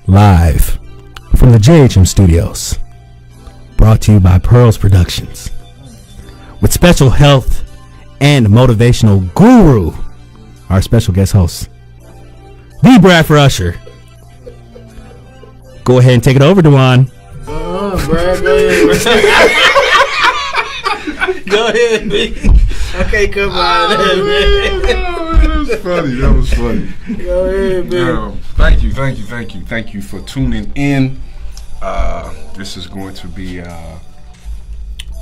Live from the JHM Studios, brought to you by Pearls Productions, with special health and motivational guru, our special guest host, the Bradford Usher. Go ahead and take it over, Dujuan. Brad, go ahead. Go ahead, B. I can't come out of that, man. That was funny. Go ahead, man. Thank you for tuning in. This is going to be a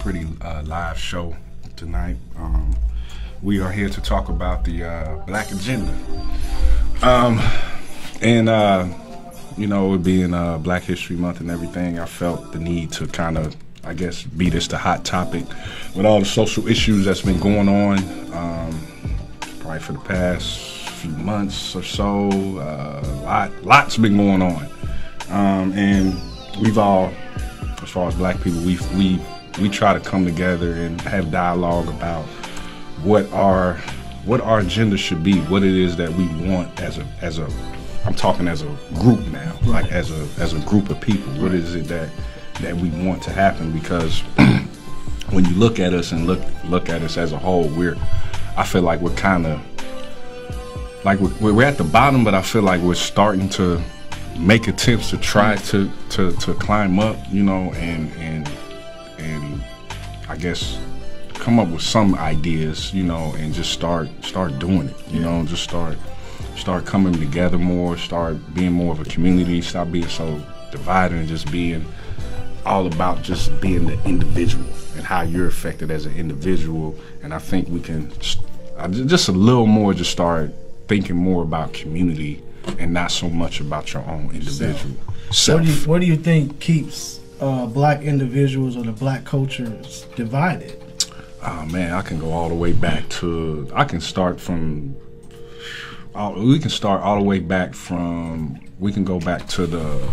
pretty live show tonight. We are here to talk about the Black Agenda. You know, it being Black History Month and everything, I felt the need to kind of, I guess, be this the hot topic with all the social issues that's been going on probably for the past few months or so. Lots been going on. And we've all, as far as Black people, we try to come together and have dialogue about what our agenda should be, what it is that we want as a I'm talking as a group now, right. Like as a group of people. What is it that we want to happen? Because when you look at us and look at us as a whole, I feel like we're kind of like we're at the bottom, but I feel like we're starting to make attempts to try to climb up, you know, and I guess come up with some ideas, you know, and just start doing it, you know, just start coming together more, start being more of a community, stop being so divided and just being all about just being the individual and how you're affected as an individual. And I think we can just a little more just start thinking more about community and not so much about your own individual self. What do you think keeps Black individuals or the Black cultures divided? Oh man, I can go all the way back to, we can go back to the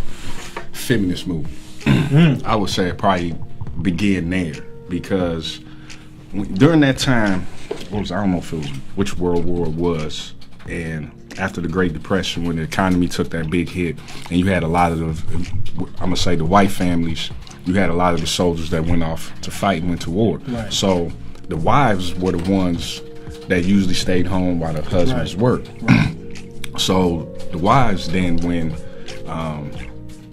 feminist movement. I would say it probably began there because during that time, I don't know which World War it was, and after the Great Depression, when the economy took that big hit, and you had a lot of the white families, you had a lot of the soldiers that went off to fight and went to war. Right. So the wives were the ones that usually stayed home while the husbands worked. Right. So the wives then, when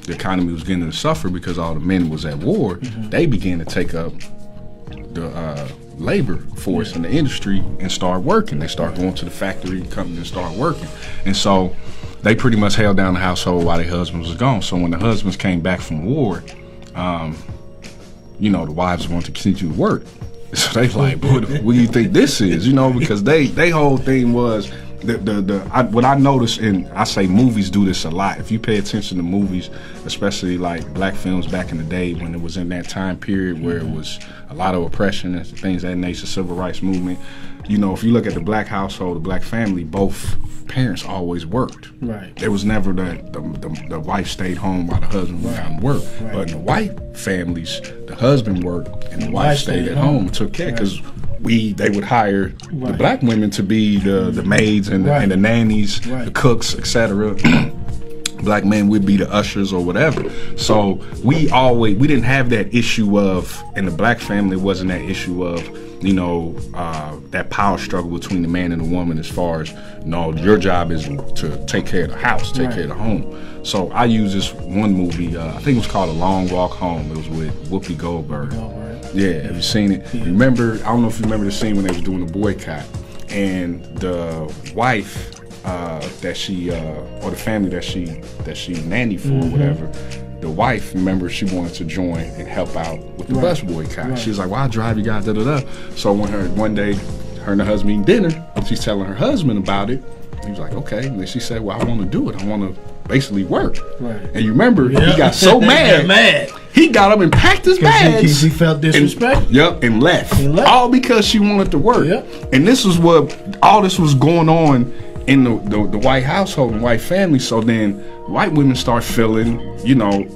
the economy was getting to suffer because all the men was at war, they began to take up the labor force in the industry and start working. They start going to the factory company and start working. And so they pretty much held down the household while their husbands was gone. So when the husbands came back from war, you know, the wives wanted to continue to work. So they like, what do you think this is? You know, because they whole thing was what I noticed, and I say movies do this a lot. If you pay attention to movies, especially like Black films back in the day when it was in that time period where it was a lot of oppression and things of that nature, civil rights movement. You know, if you look at the Black household, the Black family, both parents always worked. Right. There was never the wife stayed home while the husband went out and worked. Right. But in the white families, the husband worked and the wife stayed at home and took care because they would hire the Black women to be the maids and the nannies, the cooks, etc. Black men would be the ushers or whatever. So we didn't have that issue of, in the Black family, wasn't that issue of, you know, that power struggle between the man and the woman as far as, no, your job is to take care of the house, take care of the home. So I use this one movie, I think it was called A Long Walk Home. It was with Whoopi Goldberg. Yeah, have you seen it? Yeah. Remember, I don't know if you remember the scene when they was doing the boycott, and the wife that she or the family that she nannied for or whatever, the wife, remember, she wanted to join and help out with the bus boycott. She was like, well, I'll drive you guys, da-da-da. So when one day, her and her husband eating dinner, she's telling her husband about it. He was like, okay. And then she said, well, I want to do it. I want to basically work. Right. And you remember, he got so mad. He got up and packed his bags. He felt disrespected. And left. All because she wanted to work. Yep. And this was all this was going on in the white household and white family. So then white women start feeling, you know,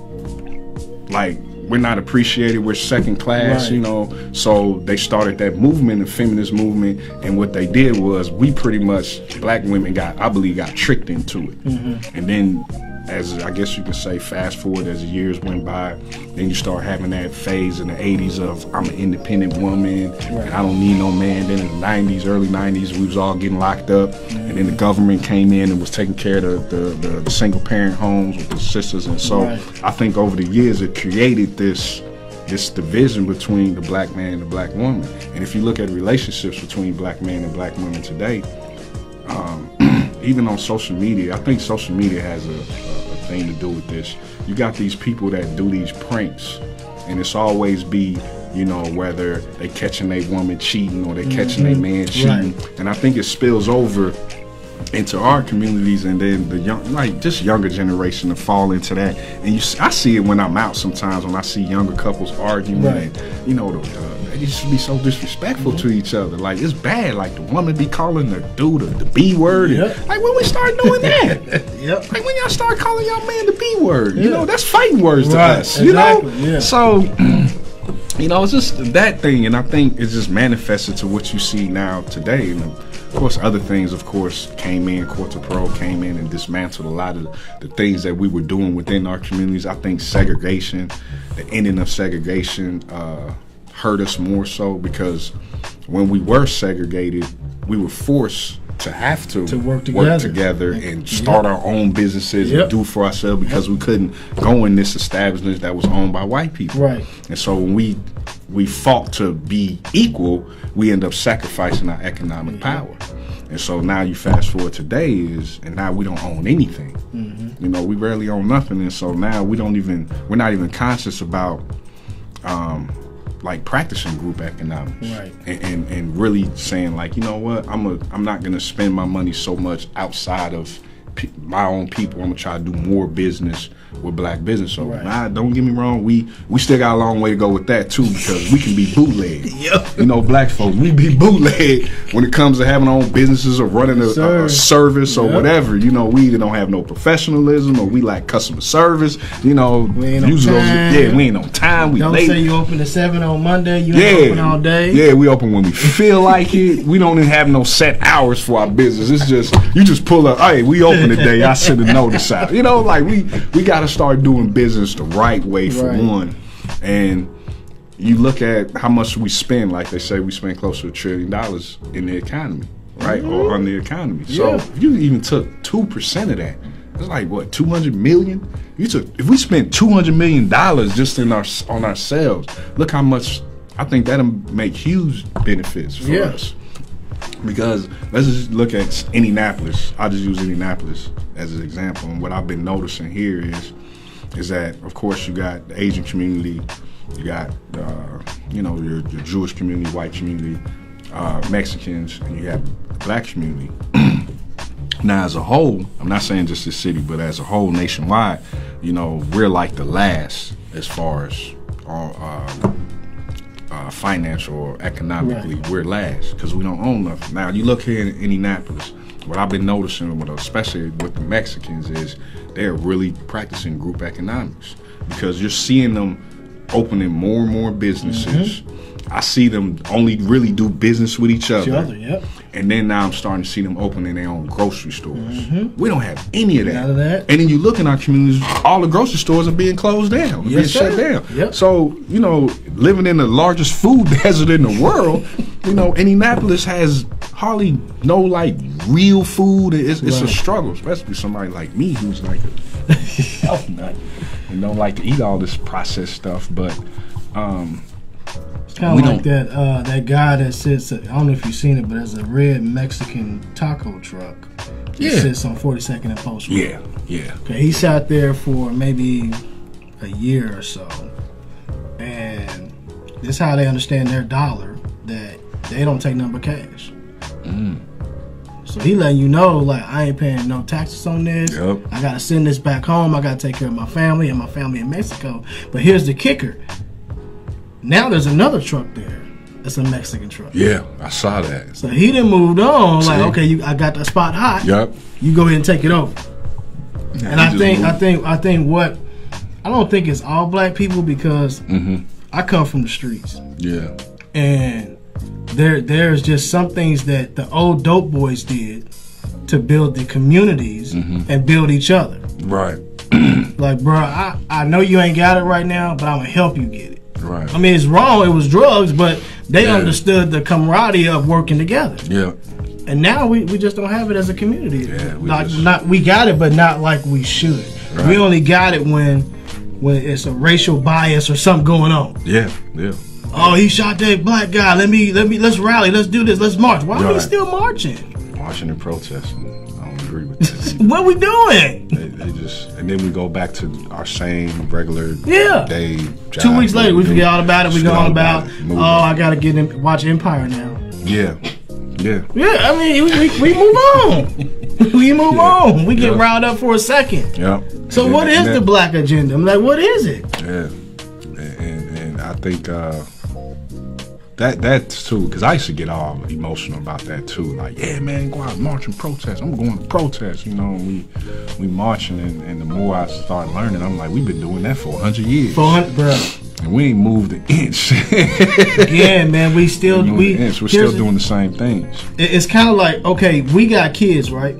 like we're not appreciated, we're second class, you know. So they started that movement, the feminist movement, and what they did was we pretty much, Black women I believe got tricked into it. And then as I guess you can say, fast forward as the years went by, then you start having that phase in the 80s of I'm an independent woman and I don't need no man. Then in the 90s, early 90s, we was all getting locked up, and then the government came in and was taking care of the single parent homes with the sisters. And so I think over the years it created this division between the black man and the black woman. And if you look at relationships between black men and black women today, even on social media, I think social media has a thing to do with this. You got these people that do these pranks, and it's always be, you know, whether they catching a woman cheating or they catching a man cheating. And I think it spills over into our communities, and then the young, like just younger generation to fall into that. And I see it when I'm out sometimes, when I see younger couples arguing, and you know, they used to be so disrespectful to each other. Like, it's bad. Like, the woman be calling the dude the B word. Like, when we start doing that, like when y'all start calling y'all man the B word, you know, that's fighting words to us. You know, so. You know, it's just that thing, and I think it's just manifested to what you see now today. And of course, other things, of course, came in. Quarter Pro came in and dismantled a lot of the things that we were doing within our communities. I think segregation, the ending of segregation, hurt us more so, because when we were segregated, we were forced to have to work together and start our own businesses and do for ourselves, because we couldn't go in this establishment that was owned by white people. And so when we fought to be equal, we end up sacrificing our economic power. And so now you fast forward today and now we don't own anything. You know, we rarely own nothing. And so now we're not even conscious about like practicing group economics, and really saying, like, you know what, I'm not gonna spend my money so much outside of my own people. I'm gonna try to do more business with black business. So don't get me wrong, we still got a long way to go with that too, because we can be bootleg. You know, black folks, we be bootleg when it comes to having our own businesses or running a service or whatever. You know, we either don't have no professionalism or we lack customer service. You know, we ain't on time. We ain't on time. We don't late. Say you open at 7 on Monday. You ain't open all day. Yeah, we open when we feel like it. We don't even have no set hours for our business. It's just, you just pull up, hey, we open today. I send a notice out. You know, like we got to start doing business the right way for one. And you look at how much we spend. Like they say, we spend close to $1 trillion in the economy, right? Or on the economy. So if you even took 2% of that, it's like what, 200 million? If we spent $200 million just on ourselves, look how much. I think that'll make huge benefits for us. Because let's just look at Indianapolis. I'll just use Indianapolis as an example. And what I've been noticing here is that, of course, you got the Asian community, you got you know, your Jewish community, white community, Mexicans, and you have the black community. Now, as a whole, I'm not saying just this city, but as a whole, nationwide, you know, we're like the last as far as financial or economically. We're last because we don't own nothing. Now, you look here in Indianapolis, what I've been noticing, especially with the Mexicans, is they're really practicing group economics, because you're seeing them opening more and more businesses. I see them only really do business with each other. And then now I'm starting to see them opening their own grocery stores. We don't have any of that. None of that. And then you look in our communities, all the grocery stores are being closed down, being shut down. So, you know, living in the largest food desert in the world, you know, Indianapolis has hardly no like real food. It's a struggle, especially somebody like me who's like a health nut and don't like to eat all this processed stuff. But it's kind of like that guy that sits, I don't know if you've seen it, but there's a red Mexican taco truck that sits on 42nd and Post Road. Okay, he sat there for maybe a year or so, and this is how they understand their dollar, that they don't take nothing but cash. So he letting you know, like, I ain't paying no taxes on this. I gotta send this back home. I gotta take care of my family and my family in Mexico. But here's the kicker. Now there's another truck there. That's a Mexican truck. Yeah, I saw that. So he done moved on. Like, okay, I got that spot hot. You go ahead and take it over. And I don't think it's all black people, because I come from the streets. And there's just some things that the old dope boys did to build the communities and build each other. Like, bro, I know you ain't got it right now, but I'm gonna help you get it. Right. I mean, it's wrong. It was drugs, but they understood the camaraderie of working together. Yeah. And now we just don't have it as a community. Yeah, we got it, but not like we should. Right. We only got it when it's a racial bias or something going on. Yeah, yeah. Oh, he shot that black guy. Let's rally. Let's do this. Let's march. Why are we still marching? Marching and protesting. I don't agree with that. What we doing? They just, and then we go back to our same regular day. 2 weeks later, we forget all about it. We go on about, I gotta watch Empire now. Yeah. Yeah. Yeah, I mean, we move on. We move on. We get riled up for a second. Yeah. So what is the black agenda? I'm like, what is it? Yeah. And I think that's too, because I used to get all emotional about that too. Like, yeah, man, go out and march and protest. I'm going to protest, you know. We marching, and the more I start learning, I'm like, we've been doing that for 100 years. 400, bro. And we ain't moved an inch. Yeah, man, we're still doing the same things. It's kind of like, okay, we got kids, right?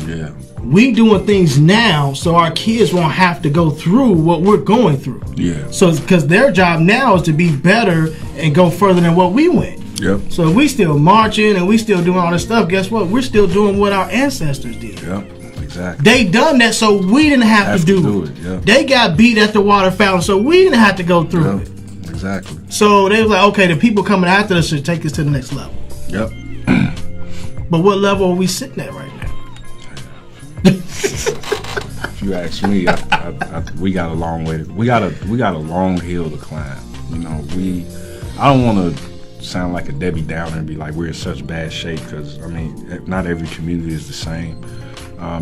Yeah. We doing things now so our kids won't have to go through what we're going through. Yeah. So because their job now is to be better and go further than what we went. Yep. So if we still marching and we still doing all this stuff, guess what? We're still doing what our ancestors did. Yep. Exactly. They done that so we didn't have to do it. Yep. They got beat at the water fountain so we didn't have to go through it. Exactly. So they was like, okay, the people coming after us should take us to the next level. Yep. But what level are we sitting at right now? If you ask me, we got a long way. We got a long hill to climb. You know, I don't want to sound like a Debbie Downer and be like we're in such bad shape, because I mean, not every community is the same.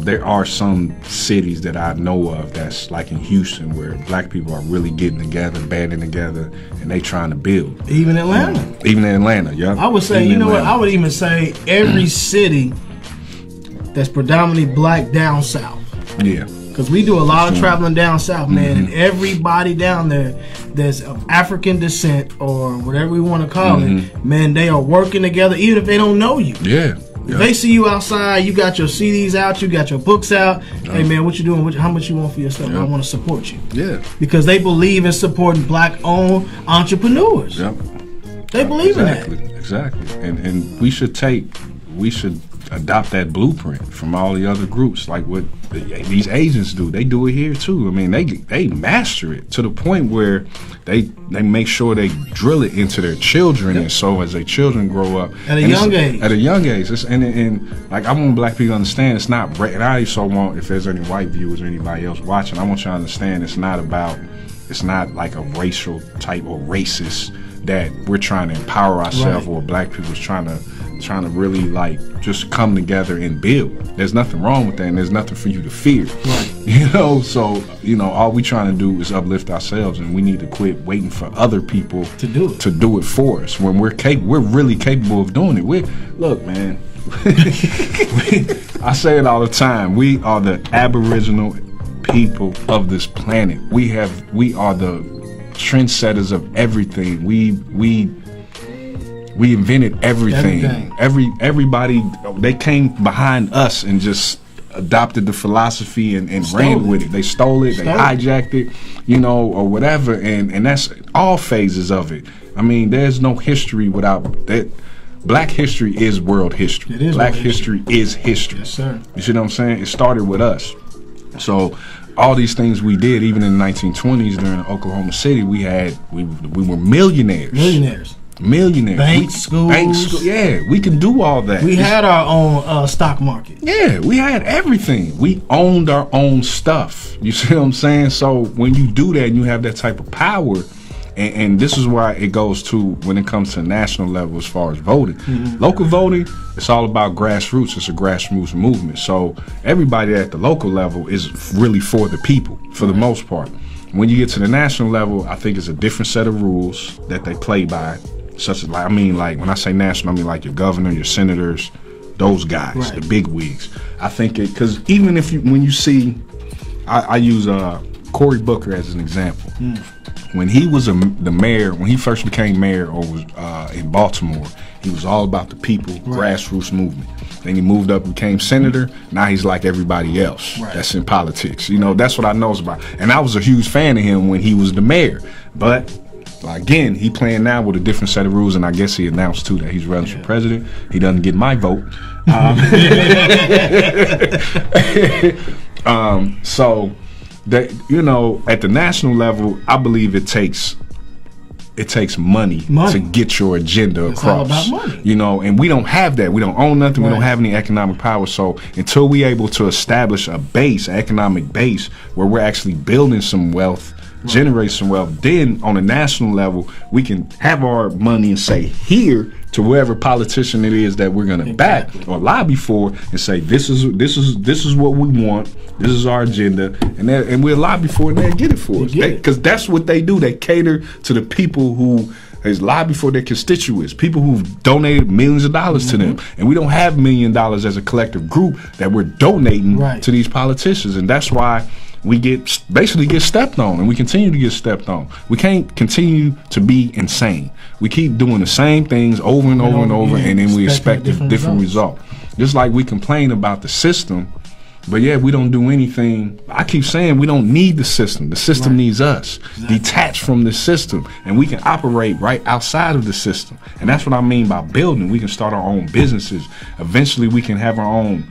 There are some cities that I know of that's like in Houston where black people are really getting together, banding together, and they trying to build. Even Atlanta. Even in Atlanta, yeah. I would say, you know what? I would even say every city that's predominantly black down south. Yeah. Because we do a lot of traveling down south, man, and everybody down there that's of African descent or whatever we want to call it, man, they are working together even if they don't know you. Yeah. If they see you outside, you got your CDs out, you got your books out. Hey, man, what you doing? How much you want for yourself? I want to support you. Yeah. Because they believe in supporting black-owned entrepreneurs. Yep. They believe in that. Exactly. And we should adopt that blueprint from all the other groups, like what these agents do. They do it here too. I mean, they master it to the point where they make sure they drill it into their children, and so as their children grow up at a young age. And like, I want black people to understand it's not. And I also want, if there's any white viewers or anybody else watching, I want you to understand it's not like a racial type or racist that we're trying to empower ourselves, or black people's trying to really like just come together and build. There's nothing wrong with that, and there's nothing for you to fear. Right. You know, so all we trying to do is uplift ourselves, and we need to quit waiting for other people to do it for us when we're really capable of doing it. Look, man. I say it all the time. We are the Aboriginal people of this planet. We are the trendsetters of everything. We invented everything. Everybody, they came behind us and just adopted the philosophy and ran with it. They stole it, they hijacked it, or whatever. And that's all phases of it. I mean, there's no history without that. Black history is world history. It is Black history is history. Yes, sir. You see what I'm saying? It started with us. So all these things we did, even in the 1920s during Oklahoma City, we were millionaires. Banks, schools. Yeah, we can do all that. We had our own stock market. Yeah, we had everything. We owned our own stuff. You see what I'm saying? So when you do that and you have that type of power, and this is why it goes to when it comes to national level as far as voting. Local voting, it's all about grassroots. It's a grassroots movement. So everybody at the local level is really for the people, for the most part. When you get to the national level, I think it's a different set of rules that they play by. Such as, like when I say national, I mean like your governor, your senators, those guys, the big wigs. I think because even when you see, I use Cory Booker as an example. When he was the mayor, when he first became mayor or was in Baltimore, He was all about the people, grassroots movement. Then he moved up and became senator. Now he's like everybody else that's in politics. You know, that's what I know about. And I was a huge fan of him when he was the mayor. But again, he playing now with a different set of rules, and I guess he announced too that he's running for president. He doesn't get my vote. So that, you know, at the national level, I believe it takes money to get your agenda across. It's all about money. You know, and we don't have that. We don't own nothing. We don't have any economic power. So until we able to establish a base, an economic base, where we're actually building some wealth, generate some wealth, then on a national level, we can have our money and say here to whoever politician it is that we're going to back or lobby for, and say this is what we want. This is our agenda, and we'll lobby for it and they'll get it for us. Because that's what they do. They cater to the people who is lobby for their constituents, people who've donated millions of dollars to them, and we don't have $1 million as a collective group that we're donating to these politicians, and that's why we basically get stepped on, and we continue to get stepped on. We can't continue to be insane. We keep doing the same things over and over and over, and then we expect a different result. Just like we complain about the system, but we don't do anything. I keep saying we don't need the system. The system needs us. Detached from the system, and we can operate right outside of the system. And that's what I mean by building. We can start our own businesses. Eventually, we can have our own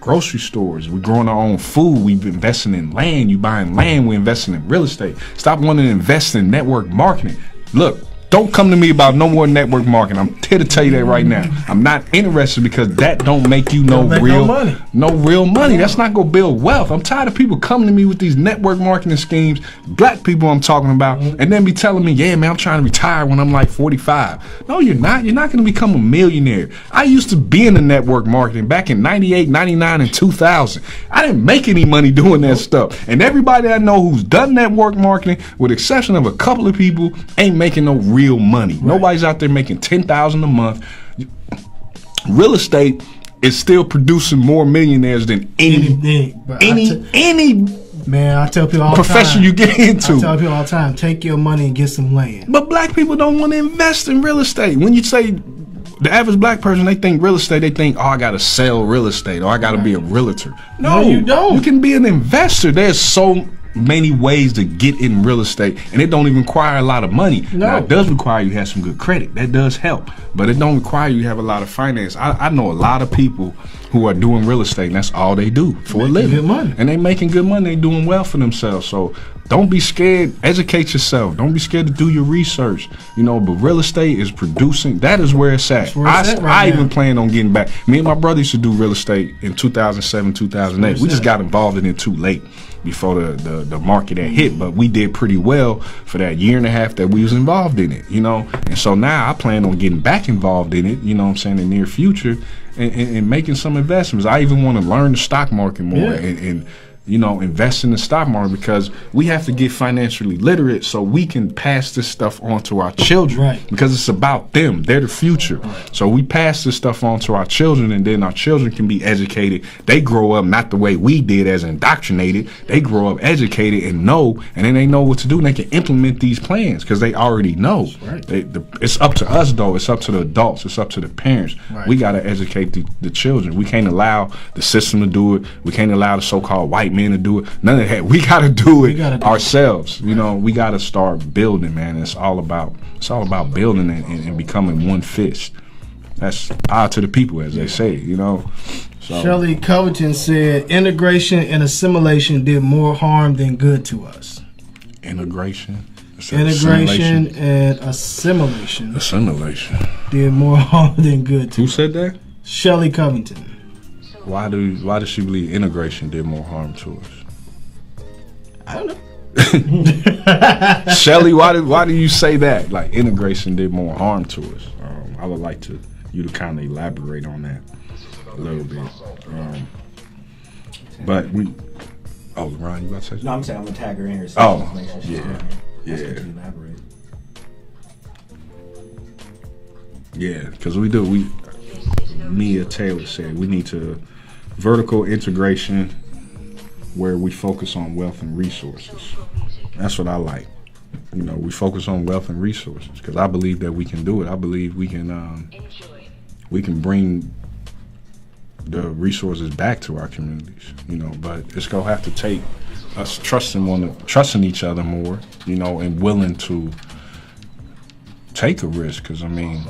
grocery stores. We're growing our own food. We've investing in land. You buying land. We're investing in real estate. Stop wanting to invest in network marketing. Look, don't come to me about no more network marketing. I'm here to tell you that right now. I'm not interested, because that don't make you no real money. That's not gonna build wealth. I'm tired of people coming to me with these network marketing schemes, black people I'm talking about, and then be telling me, yeah, man, I'm trying to retire when I'm like 45. No, you're not. You're not gonna become a millionaire. I used to be in the network marketing back in 98, 99, and 2000. I didn't make any money doing that stuff. And everybody I know who's done network marketing, with the exception of a couple of people, ain't making no real money. Nobody's out there making $10,000 a month. Real estate is still producing more millionaires than any man. I tell people all the time, profession you get into. I tell people all the time, take your money and get some land. But black people don't want to invest in real estate. When you say the average black person, they think real estate, they think, oh, I got to sell real estate, or I got to be a realtor. No, you don't. You can be an investor. There's so many ways to get in real estate, and it don't even require a lot of money. Now, it does require you have some good credit. That does help, but it don't require you have a lot of finance. I know a lot of people who are doing real estate, and that's all they do for a living. Good money. And they making good money. They doing well for themselves. So don't be scared. Educate yourself. Don't be scared to do your research. You know, but real estate is producing. That is where it's at. I even plan on getting back. Me and my brother used to do real estate in 2007, 2008. We just got involved in it too late, before the market had hit, but we did pretty well for that year and a half that we was involved in it, you know. And so now I plan on getting back involved in it, you know what I'm saying, in the near future, and making some investments. I even want to learn the stock market more and you know, invest in the stock market, because we have to get financially literate so we can pass this stuff on to our children, because it's about them. They're the future. So we pass this stuff on to our children, and then our children can be educated. They grow up not the way we did, as indoctrinated. They grow up educated and know, and then they know what to do, and they can implement these plans because they already know. It's up to us, though. It's up to the adults. It's up to the parents. We got to educate the children. We can't allow the system to do it. We can't allow the so-called white men to do it. None of that. We got to do it ourselves. You know, we got to start building, man. It's all about building and becoming one fist. That's power to the people, as they say, you know. So. Shelley Covington said, integration and assimilation did more harm than good to us. Integration and assimilation did more harm than good to us. Who said that? Shelley Covington. Why does she believe integration did more harm to us? I don't know. Shelley, why do you say that? Like, integration did more harm to us? I would like you to kind of elaborate on that a little bit. But we. Oh, Ron, you about to say something? No, I'm saying I'm gonna tag her in here. So yeah, because Mia Taylor said we need to vertical integration where we focus on wealth and resources. That's what I like. we focus on wealth and resources, because I believe that we can do it. I believe we can bring the resources back to our communities, but it's gonna have to take us trusting each other more, and willing to take a risk. Because I mean,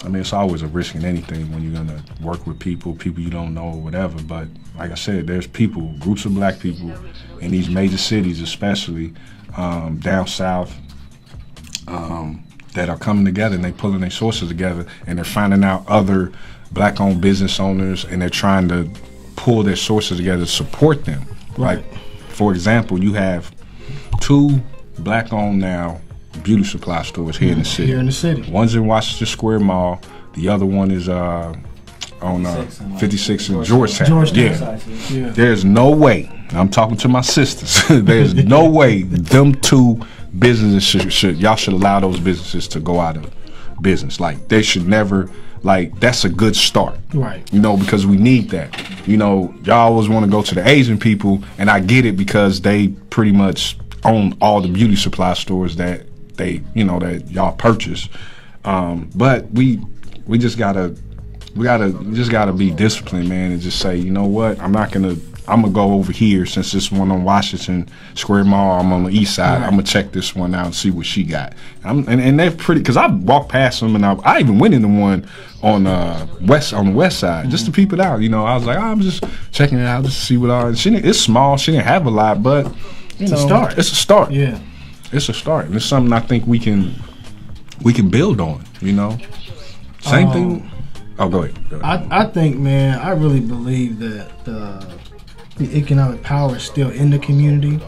it's always a risk in anything when you're gonna work with people you don't know or whatever. But like I said, there's groups of black people in these major cities, especially down south, that are coming together, and they pulling their sources together, and they're finding out other black-owned business owners, and they're trying to pull their sources together to support them. Right. Like, for example, you have 2 black-owned now beauty supply stores here in the city. Here in the city. One's in Washington Square Mall. The other one is on 56 in Georgetown. Yeah. There's no way. I'm talking to my sisters. There's no way them 2 businesses y'all should allow those businesses to go out of business. Like, they should never. Like, that's a good start. Right. Because we need that. Y'all always want to go to the Asian people, and I get it, because they pretty much own all the beauty supply stores that that y'all purchase. But we just gotta be disciplined, man, and just say, you know what, I'm gonna go over here, since this one on Washington Square Mall, I'm on the east side. Right. I'm gonna check this one out and see what she got. And they're pretty, because I walked past them, and I even went into one on the west side, just to peep it out. I was like, I'm just checking it out just to see what all. It's small. She didn't have a lot, but it's a start. It's a start. Yeah, it's a start, and it's something I think we can build on. Same thing. Oh, go ahead. I think, man, I really believe that the economic power is still in the community.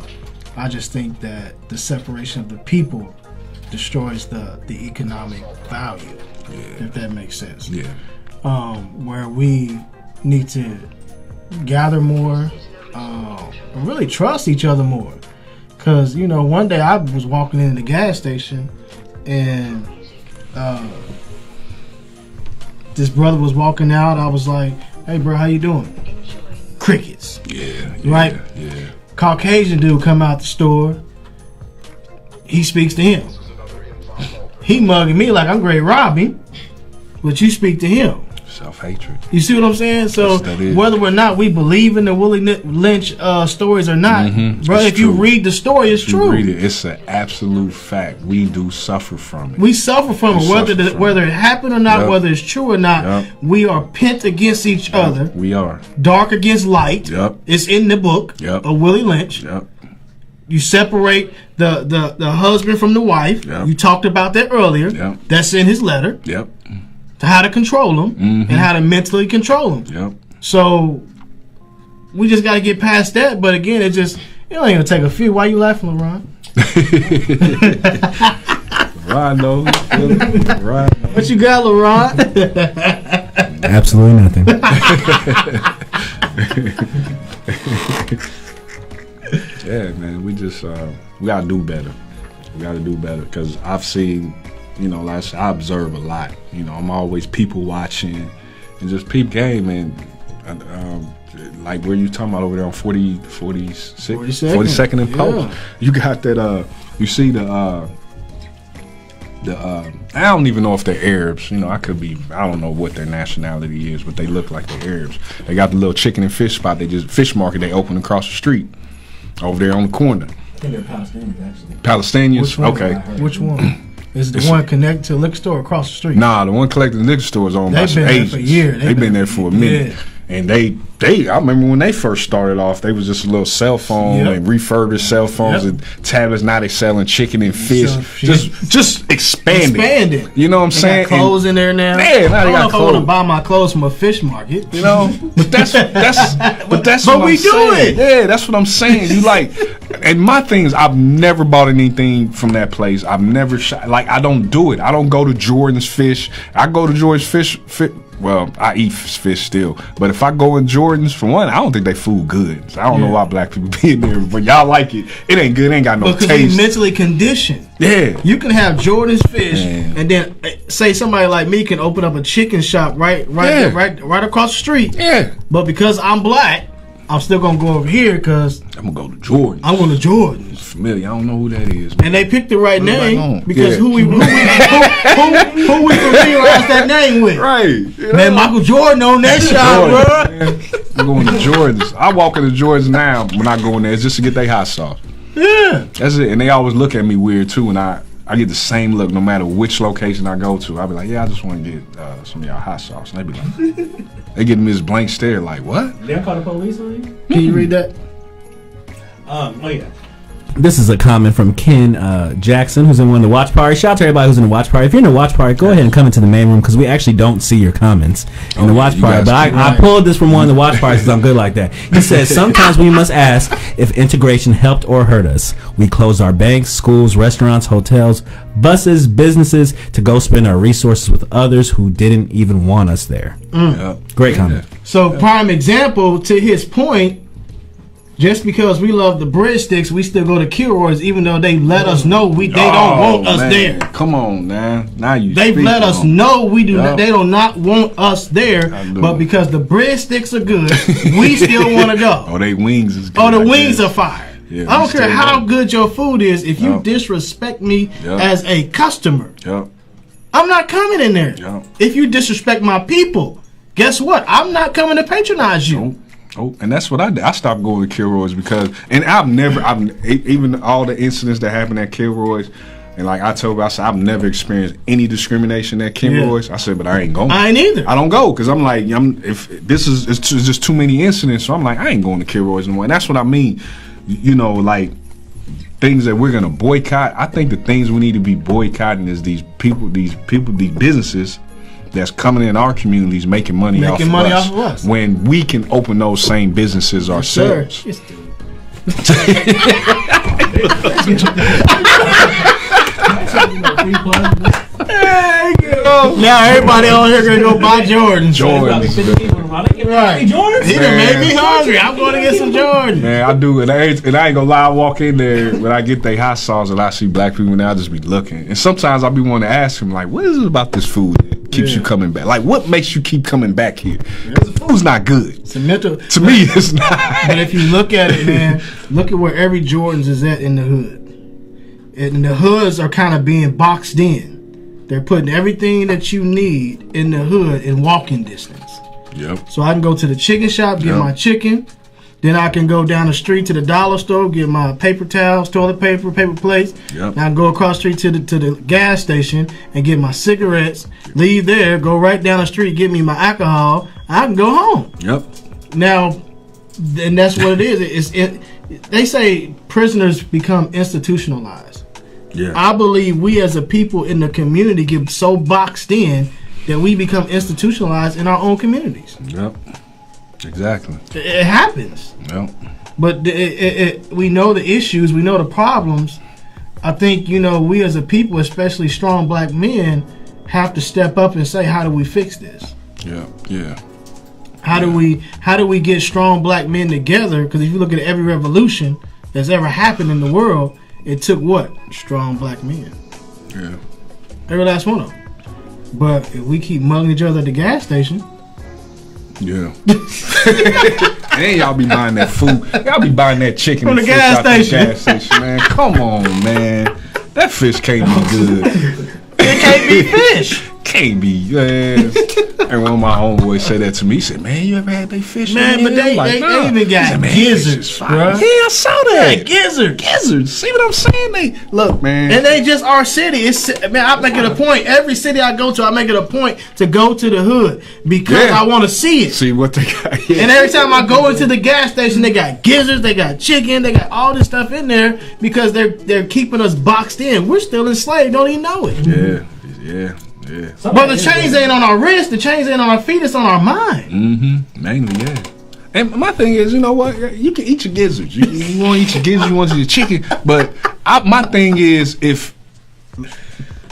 I just think that the separation of the people destroys the economic value, if that makes sense. Yeah. Where we need to gather more, and really trust each other more. Because, one day I was walking in the gas station, and this brother was walking out. I was like, "Hey, bro, how you doing?" Crickets. Yeah. Right? Yeah. Caucasian dude come out the store. He speaks to him. He mugging me like I'm Gray Robbie, but you speak to him. Self-hatred. You see what I'm saying? So whether or not we believe in the Willie Lynch stories or not, bro, if you read the story, it's true. Read it. It's an absolute fact. We do suffer from it. We suffer from it, whether it happened or not, whether it's true or not. We are pent against each other. We are. Dark against light. It's in the book of Willie Lynch. You separate the husband from the wife. You talked about that earlier. That's in his letter. How to control them and how to mentally control them. So we just got to get past that. But again, it ain't gonna take a few. Why you laughing, LeRon? LeRon knows. What you got, LeRon? Absolutely nothing. Yeah, man. We just we gotta do better. We gotta do better, because I've seen. Like I said, I observe a lot. I'm always people watching and just peep game. And like where you talking about over there on 42nd and Post, you got that. You see the I don't even know if they're Arabs. I don't know what their nationality is, but they look like they're Arabs. They got the little chicken and fish spot. Fish market they open across the street over there on the corner. I think they're Palestinians, actually. Palestinians? Okay. Which one? Is the one connected to the liquor store across the street? Nah, the one connected to the liquor store is owned by some Asians. They've been there for years. They've been there for a minute. Yeah. And they I remember when they first started off, they was just a little cell phone and refurbished cell phones and tablets. Now they selling chicken and fish. Just expanding. You know what I'm saying? Got clothes in there now. Yeah, now I don't know if I want to buy my clothes from a fish market. But that's what we do it. Yeah, that's what I'm saying. And my thing is, I've never bought anything from that place. I've never I don't do it. I don't go to Jordan's Fish. I go to Jordan's Fish. Well, I eat fish still, but if I go in Jordan's, for one, I don't think they food good. So I don't know why black people be in there, but y'all like it. It ain't good. It ain't got no taste. Because we mentally conditioned. Yeah. You can have Jordan's Fish, and then say somebody like me can open up a chicken shop right across the street. Yeah. But because I'm black, I'm still gonna go over here because I'm gonna go to Jordan. I'm going to Jordan's. familiar. I don't know who that is. Man. And they picked the right name because Yeah. who we familiarized that name with? Right. You Man, know? Michael Jordan on that shot, bro. I'm going to Jordans. I walk into Jordans now when I go in there. It's just to get their hot sauce. Yeah. That's it. And they always look at me weird too. And I get the same look no matter which location I go to. I'll be like, yeah, I just want to get some of y'all hot sauce. And they be like, they give me this blank stare like, what? They call the police on you? Can you read that? Oh yeah. This is a comment from Ken Jackson, who's in one of the watch parties. Shout out to everybody who's in the watch party. If you're in the watch party, go ahead and come into the main room because we actually don't see your comments in the watch party. But I pulled this from one of the watch parties because I'm good like that. He says, sometimes we must ask if integration helped or hurt us. We closed our banks, schools, restaurants, hotels, buses, businesses to go spend our resources with others who didn't even want us there. Great comment. So, prime example to his point, just because we love the breadsticks, we still go to Kilroy's, even though they let us know they don't want us there. Come on, man. Now you. They've let us know we do. They do not want us there, but because the breadsticks are good, we still want to go. Oh, they wings is good. Oh, the wings are fire. Yeah, I don't care how good your food is. If you disrespect me as a customer, I'm not coming in there. If you disrespect my people, guess what? I'm not coming to patronize you. Oh, and that's what I did. I stopped going to Kilroy's because, and I've even all the incidents that happened at Kilroy's, and like I told you, I said, I've never experienced any discrimination at Kilroy's. I said, but I ain't going. I ain't either. I don't go because I'm like, if this is it's just too many incidents, so I'm like, I ain't going to Kilroy's anymore. And that's what I mean. You know, like things that we're gonna boycott. I think the things we need to be boycotting is these businesses that's coming in our communities making money off of us when we can open those same businesses ourselves. Now everybody on here gonna go buy Jordans. Right. He done made me hungry. I'm going to get some Jordans. Man, I do. And I ain't gonna lie, I walk in there when I get they hot sauce and I see black people and I just be looking. And sometimes I be wanting to ask them, like, what is it about this food that keeps you coming back? Like, what makes you keep coming back here? Because the food's not good. It's a mental. To me, it's not. But if you look at it, man, look at where every Jordans is at in the hood. And the hoods are kind of being boxed in. They're putting everything that you need in the hood in walking distance. Yep. So I can go to the chicken shop, get my chicken. Then I can go down the street to the dollar store, get my paper towels, toilet paper, paper plates. Yep. Now I can go across the street to the gas station and get my cigarettes. Leave there, go right down the street, get me my alcohol. I can go home. Yep. Now, and that's what it is. They say prisoners become institutionalized. Yeah. I believe we as a people in the community get so boxed in that we become institutionalized in our own communities. Yep. Exactly. It happens. Yep. But we know the issues, we know the problems. I think, we as a people, especially strong black men, have to step up and say, how do we fix this? Yeah. Yeah. How do we get strong black men together? Because if you look at every revolution that's ever happened in the world, it took what? Strong black men. Yeah. Every last one of them. But if we keep mugging each other at the gas station. Yeah. And y'all be buying that food. Y'all be buying that chicken from the gas station. Man. Come on, man. That fish can't be good. It can't be fish. Can't be, man. And one of my homeboys said that to me. He said, man, you ever had they fish? Man, but they even got gizzards, bro. Yeah, I saw that. Yeah, gizzards. See what I'm saying? They look, man. And they just our city. I make it a point. Every city I go to, I make it a point to go to the hood because I want to see it. See what they got. Yeah. And every time I go into the gas station, they got gizzards, they got chicken, they got all this stuff in there because they're keeping us boxed in. We're still enslaved. Don't even know it. Yeah. But the chains ain't on our wrist, the chains ain't on our feet, it's on our mind. Mm-hmm. Mainly, yeah. And my thing is, you know what? You can eat your gizzards. You want to eat your gizzards, you want to eat your chicken. But my thing is, if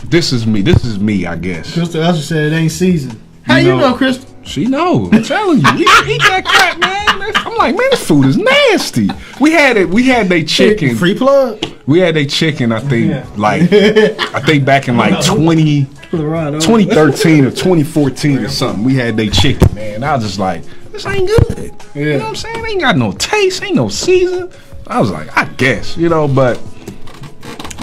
this is me, I guess. Crystal Usher said it ain't seasoned. How you know, Crystal? She knows. I'm telling you. We eat that crap, man. I'm like, man, this food is nasty. We had they chicken. Free plug. We had they chicken, I think, back in like 2013 or 2014 or something. We had they chicken, man. I was just like, this ain't good. You know what I'm saying? Ain't got no taste, ain't no season. I was like, I guess, but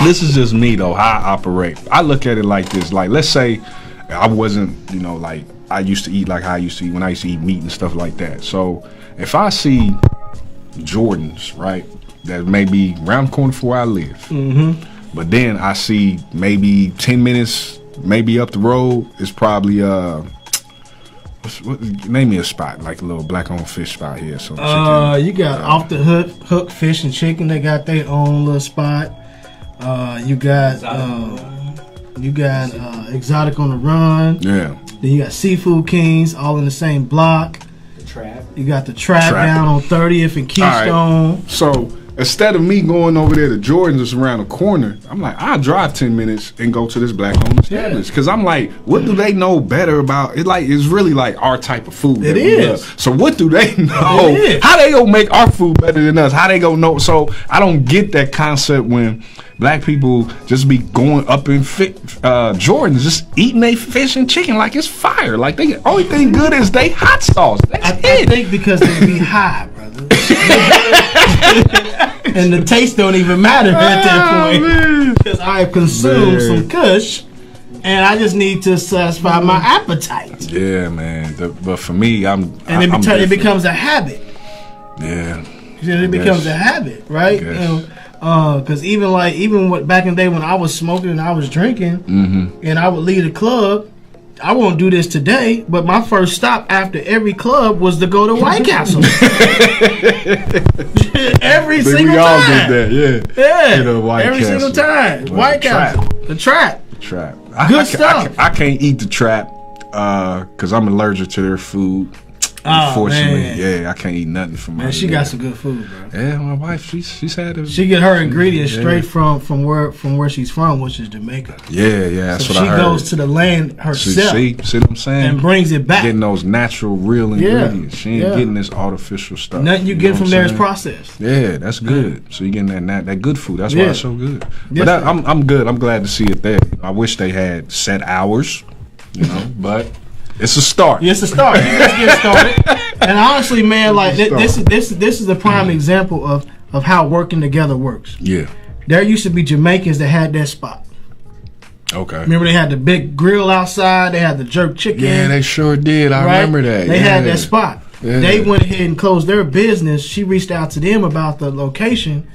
this is just me though, how I operate. I look at it like this. Like, let's say I wasn't, like I used to eat like how I used to eat when I used to eat meat and stuff like that. So if I see Jordans, right, that may be around the corner from where I live, but then I see maybe 10 minutes, maybe up the road, it's probably name me a spot, like a little black-owned fish spot here. So you got Off the Hook Fish and Chicken. They got their own little spot. You got Exotic on the Run. Yeah. Then you got Seafood Kings, all in the same block. The Trap. You got the Trap down on 30th and Keystone. Right. So instead of me going over there to Jordan's just around the corner, I'm like, I'll drive 10 minutes and go to this black-owned establishment. Because I'm like, what do they know better about it? Like, it's really like our type of food. It is. So what do they know? How they gonna make our food better than us? How they gonna know? So I don't get that concept when black people just be going up in Jordans, just eating they fish and chicken like it's fire. Like, they only thing good is they hot sauce. I think because they be high, brother. And the taste don't even matter at that point. Because I have consumed some kush, and I just need to satisfy my appetite. Yeah, man. But for me, it becomes a habit. Yeah. It becomes a habit, right? Because even back in the day when I was smoking and I was drinking, and I would leave the club, I won't do this today, but my first stop after every club was to go to White Castle. Every single time. We all did that, yeah. Every single time. White Castle. The Trap. Good stuff. I can't eat the Trap because I'm allergic to their food. Unfortunately, I can't eat nothing from my. She got some good food, bro. Yeah, my wife, she's had it. She get her ingredients straight from where she's from, which is Jamaica. Yeah, that's so what I heard. She goes to the land herself. See what I'm saying? And brings it back. Getting those natural, real ingredients. She ain't getting this artificial stuff. Nothing you get from there is processed. Yeah, that's good. So you getting that good food. That's why it's so good. But I'm good. I'm glad to see it there. I wish they had set hours, but. It's a start. It's a start. You just get started. And honestly, man, like this is a prime example of how working together works. Yeah. There used to be Jamaicans that had that spot. Okay. Remember they had the big grill outside. They had the jerk chicken. Yeah, they sure did. I remember that. They had that spot. Yeah. They went ahead and closed their business. She reached out to them about the location,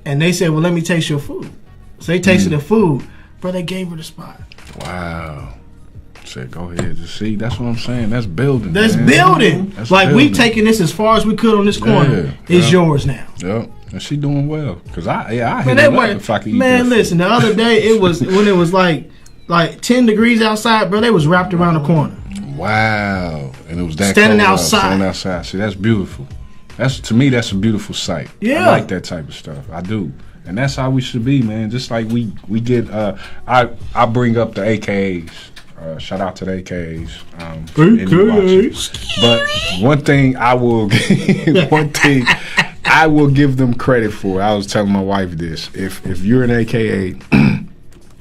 and they said, "Well, let me taste your food." So they tasted the food, but they gave her the spot. Wow. Said, go ahead. Just see, that's what I'm saying. That's building. That's building. That's like building. We taking this as far as we could on this corner. It's yours now. Yep. And she doing well. Cause I hit if I could eat. Man, listen. The other day it was when it was like 10 degrees outside, bro. They was wrapped around the corner. Wow. And it was that standing cold outside. Standing outside. See, that's beautiful. To me, that's a beautiful sight. Yeah. I like that type of stuff. I do. And that's how we should be, man. Just like we get. I bring up the AKAs. Shout out to the AKAs. But one thing I will give them credit for. I was telling my wife this. If you're an AKA,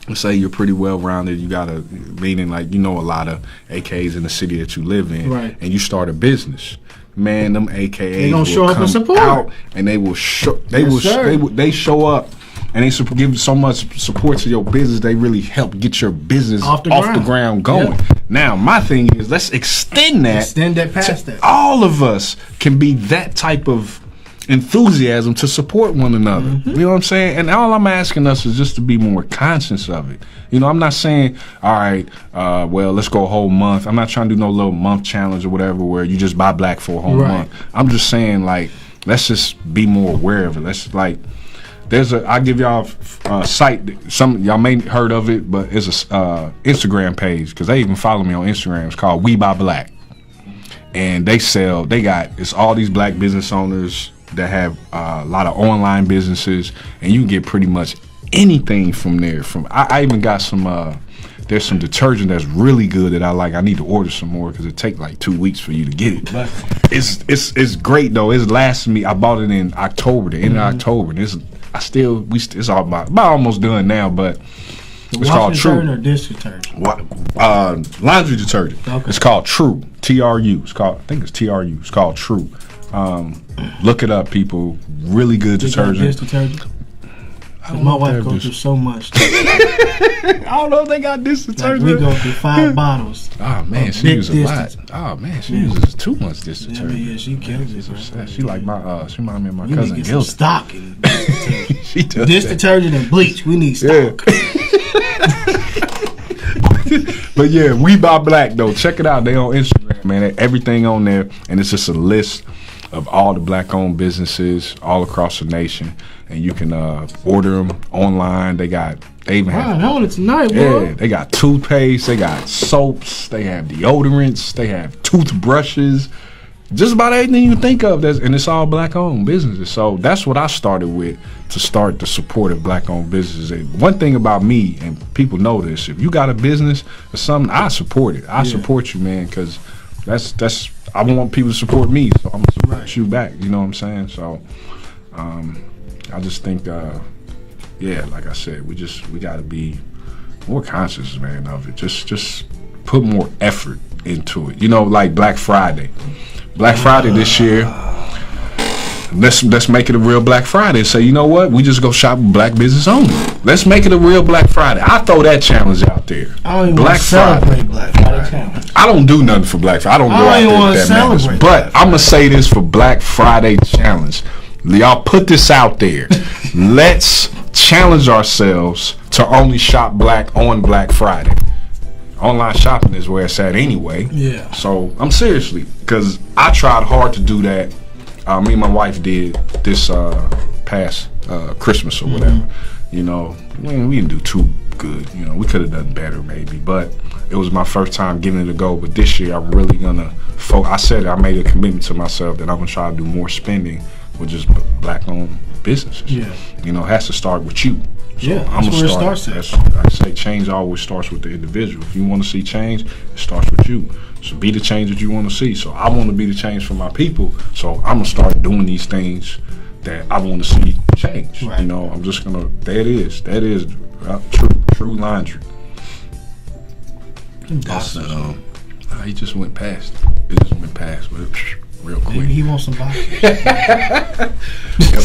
let's say you're pretty well rounded, you got meaning like a lot of AKAs in the city that you live in, right. And you start a business. Man, them AKAs they gonna show up and support out, and they will show. They show up. And they give so much support to your business, they really help get your business off the ground going. Yep. Now, my thing is, let's extend that past that. All of us can be that type of enthusiasm to support one another. Mm-hmm. You know what I'm saying? And all I'm asking us is just to be more conscious of it. I'm not saying, all right, well, let's go a whole month. I'm not trying to do no little month challenge or whatever where you just buy black for a whole month. I'm just saying, like, let's just be more aware of it. Let's, like... I'll give y'all a site. Some y'all may heard of it, but it's a Instagram page because they even follow me on Instagram. It's called We Buy Black, and it's all these black business owners that have a lot of online businesses, and you can get pretty much anything from there. I even got some. There's some detergent that's really good that I like. I need to order some more because it takes like 2 weeks for you to get it. But it's great though. It's lasting me. I bought it in October, the end of October. And it's all about almost done now, but it's called True. Or dish detergent? Laundry detergent. Okay. It's called True. TRU. I think it's TRU. It's called True. Look it up, people. Really good detergent. Dish detergent? My wife goes through so much. I don't know if they got this detergent. Like we go through 5 bottles. Oh man, she uses a lot. Oh man, she uses too much dish detergent. Yeah, she kills it. She like my she reminds me of my we cousin need to get Gil. some stock in dish detergent. She does dish that. detergent and bleach. We need stock. But yeah, We Buy Black though. Check it out. They on Instagram, man. Everything on there, and it's just a list of all the black-owned businesses all across the nation, and you can order them online. They even have. I want it tonight, Yeah, bro. they got toothpaste, they got soaps, they have deodorants, they have toothbrushes, just about everything you can think of. And it's all black-owned businesses. So that's what I started with to start the support of black-owned businesses. And one thing about me, and people know this, if you got a business or something, I support it. I support you, man, because that's I want people to support me, so I'm gonna support you back. You know what I'm saying? So I just think, like I said, we got to be more conscious, man, of it. Just put more effort into it. You know, like Black Friday. Black Friday this year. Let's make it a real Black Friday. Say, you know what? We just go shop with black business only. Let's make it a real Black Friday. I throw that challenge out there. I don't even Black want to celebrate Black Friday challenge. I don't do nothing for Black Friday. I don't go out even there want with to that madness. celebrate But I'm gonna say this for Black Friday challenge. Y'all put this out there. Let's challenge ourselves to only shop black on Black Friday. Online shopping is where it's at anyway. Yeah. So I'm seriously, because I tried hard to do that. Me and my wife did this past Christmas or whatever. You know, we didn't do too good. You know, we could have done better maybe, but it was my first time giving it a go. But this year, I'm really gonna I made a commitment to myself that I'm gonna try to do more spending with just black-owned businesses. Yeah. You know, it has to start with you. So I'm that's where gonna it starts. I say change always starts with the individual. If you want to see change, it starts with you. So be the change that you want to see. So I want to be the change for my people. So I'm gonna start doing these things that I want to see change. Right. You know, I'm just gonna. That is true laundry. That's he just went past. It just went past, but real quick. Maybe he wants some boxes.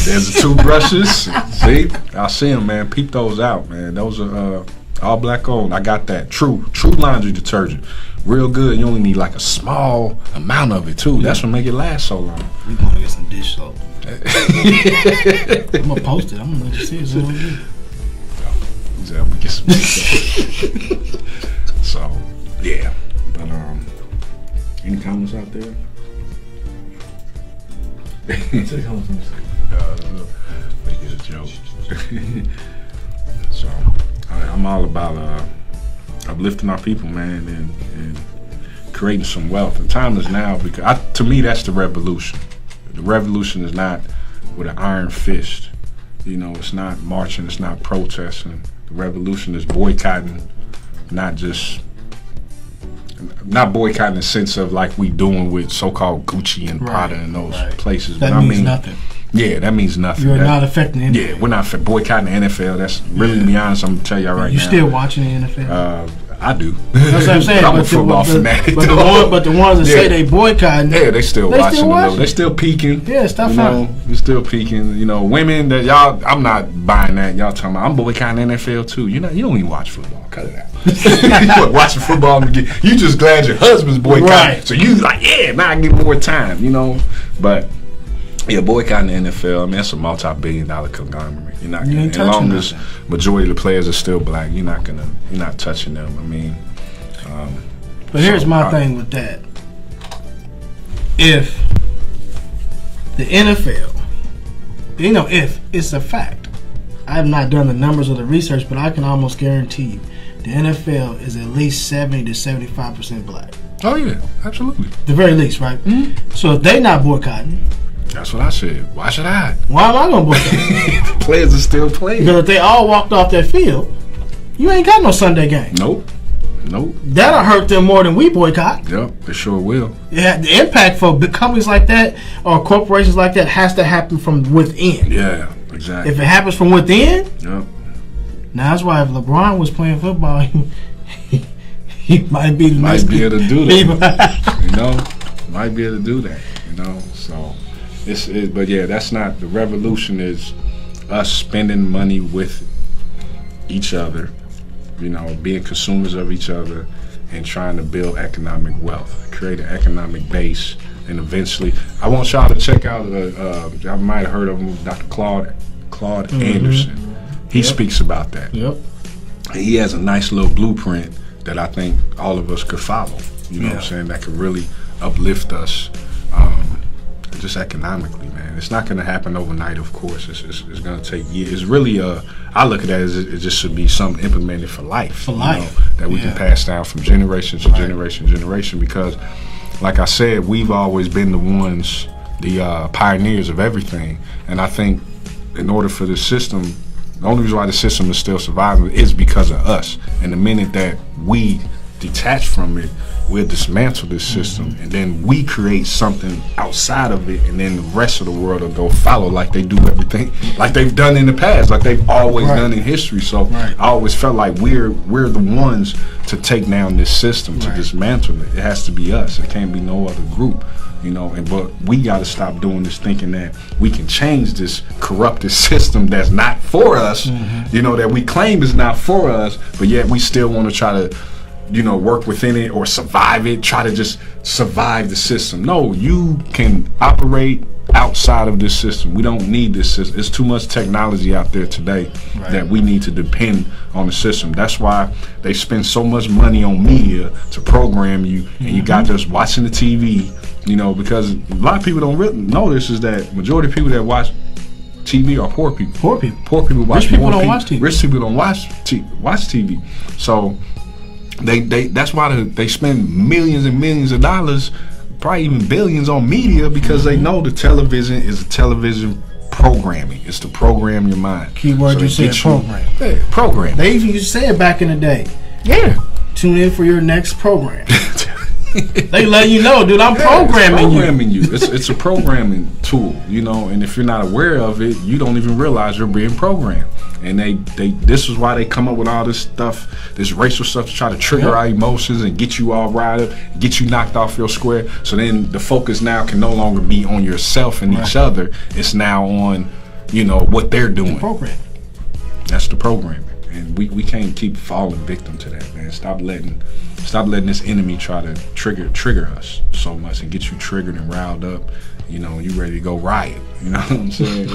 There's the toothbrushes. See, I see them, man. Peep those out, man. Those are all black owned. I got that true laundry detergent. Real good. You only need like a small amount of it too. That's what make it last so long. We gonna get some dish soap. I'm gonna post it. I'm gonna let you see it. So I'm gonna get some dish soap. So yeah, but any comments out there? Make it a joke. So I'm all about uplifting our people, man, and creating some wealth. The time is now, because to me that's the revolution. The revolution is not with an iron fist. You know, it's not marching, it's not protesting. The revolution is boycotting, not boycotting in the sense of like we doing with so-called Gucci and Prada and those places. That but means nothing. Yeah, that means nothing. You're not affecting anything. Yeah, we're not boycotting the NFL. That's really, to be honest, I'm gonna tell y'all right now. You still watching the NFL? I do. That's what I'm saying. I'm a football fanatic. But the ones that say they boycotting, they still watching them. They still peaking. Yeah, stop fine. You're still peaking. You know, women that y'all, I'm not buying that. Y'all talking about I'm boycotting NFL too. You don't even watch football. Cut it out. You watching football again. You just glad your husband's boycotting. Right. So you like, now I get more time. You know, but. Yeah, boycotting the NFL, I mean, that's a multi-billion-dollar conglomerate. You're not gonna, as long as majority of the players are still black, you're not touching them. I mean, but here's my thing with that: if the NFL, if it's a fact, I have not done the numbers or the research, but I can almost guarantee you, the NFL is at least 70 to 75% black. Oh yeah, absolutely. The very least, right? Mm-hmm. So if they're not boycotting. That's what I said. Why should I? Why am I going to boycott? The players are still playing. Because if they all walked off that field, you ain't got no Sunday game. Nope. That'll hurt them more than we boycott. Yep, it sure will. Yeah, the impact for big companies like that or corporations like that has to happen from within. Yeah, exactly. If it happens from within, yep. Now that's why if LeBron was playing football, he might be the might be able to do that. Might be able to do that. So. But yeah, that's not the revolution. Is us spending money with each other, you know, being consumers of each other, and trying to build economic wealth, create an economic base, and eventually, I want y'all to check out. Y'all might have heard of him, Dr. Claude Anderson. He speaks about that. Yep. He has a nice little blueprint that I think all of us could follow. You know what I'm saying? That could really uplift us, just economically, man. It's not going to happen overnight, of course. It's going to take years. It's really, I look at it as it just should be something implemented for life. For life. Know, that we can pass down from generation to generation to generation. Because, like I said, we've always been the ones, the pioneers of everything. And I think in order for the system, the only reason why the system is still surviving is because of us. And the minute that we detach from it, we'll dismantle this system, and then we create something outside of it, and then the rest of the world will go follow like they do everything, like they've done in the past, like they've always done in history. So I always felt like we're the ones to take down this system, to dismantle it. It has to be us. It can't be no other group. You know, but we got to stop doing this thinking that we can change this corrupted system that's not for us, you know, that we claim is not for us, but yet we still want to try to, you know, work within it or survive it, try to just survive the system. No, you can operate outside of this system. We don't need this system. It's too much technology out there today that we need to depend on the system. That's why they spend so much money on media to program you, and you got just watching the TV, you know, because a lot of people don't really know this, is that majority of people that watch TV are poor people. Poor people watch. Rich people don't watch TV. Rich people don't watch TV. So that's why they spend millions and millions of dollars, probably even billions, on media, because they know the television is a television programming. It's to program your mind. Keyword you said, program. Yeah, program. They even used to say it back in the day. Yeah. Tune in for your next program. They let you know, dude, I'm programming you. It's a programming tool, you know, and if you're not aware of it, you don't even realize you're being programmed. And this is why they come up with all this stuff, this racial stuff, to try to trigger our emotions and get you all riled up, get you knocked off your square. So then the focus now can no longer be on yourself and each other. It's now on, you know, what they're doing. The program. That's the programming. And we can't keep falling victim to that, man. Stop letting this enemy try to trigger us so much and get you triggered and riled up. You know, you ready to go riot. You know what I'm saying?